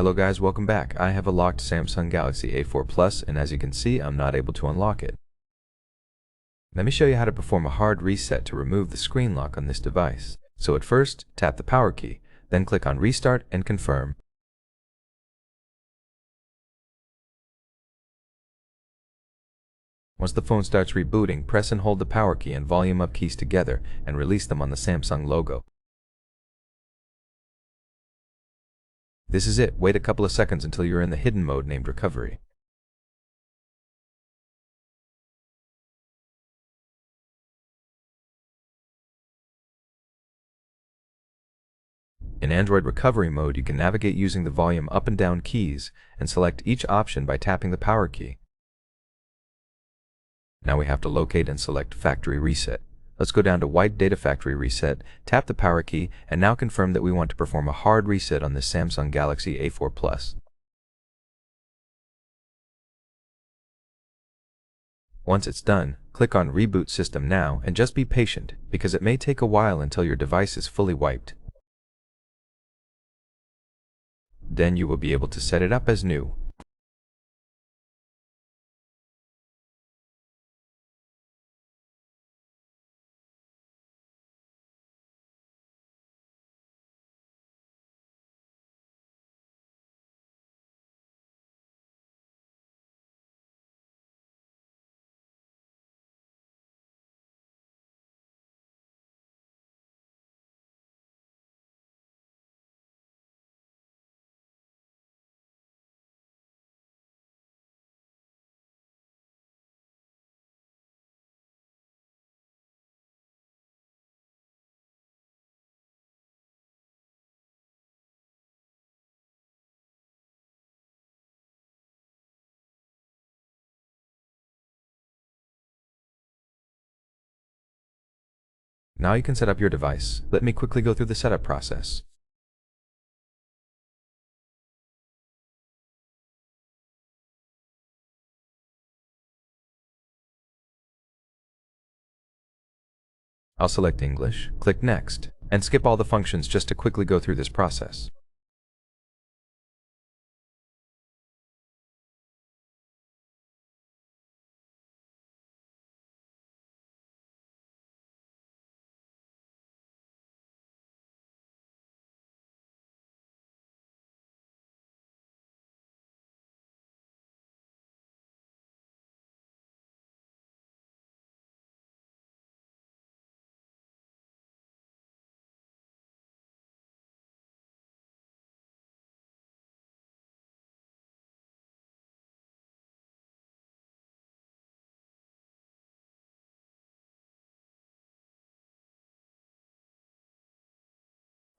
Hello guys, welcome back. I have a locked Samsung Galaxy A4 Plus, and as you can see, I'm not able to unlock it. Let me show you how to perform a hard reset to remove the screen lock on this device. So at first, tap the power key, then click on Restart and Confirm. Once the phone starts rebooting, press and hold the power key and volume up keys together and release them on the Samsung logo. This is it. Wait a couple of seconds until you're in the hidden mode named Recovery. In Android recovery mode, you can navigate using the volume up and down keys and select each option by tapping the power key. Now we have to locate and select Factory Reset. Let's go down to White Data Factory Reset, tap the power key, and now confirm that we want to perform a hard reset on this Samsung Galaxy A4 Plus. Once it's done, click on Reboot System Now and just be patient, because it may take a while until your device is fully wiped. Then you will be able to set it up as new. Now you can set up your device. Let me quickly go through the setup process. I'll select English, click Next, and skip all the functions just to quickly go through this process.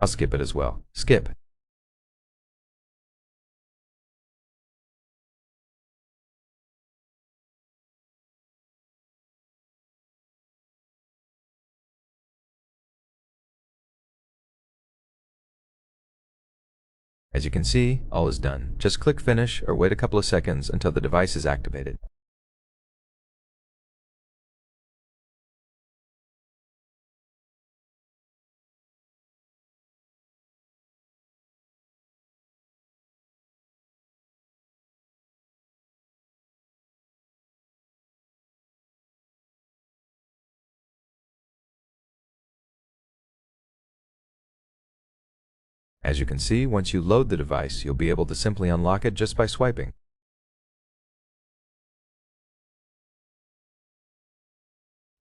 I'll skip it as well. Skip. As you can see, all is done. Just click Finish or wait a couple of seconds until the device is activated. As you can see, once you load the device, you'll be able to simply unlock it just by swiping.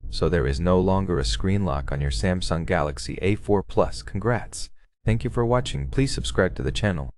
So there is no longer a screen lock on your Samsung Galaxy A4 Plus. Congrats! Thank you for watching. Please subscribe to the channel.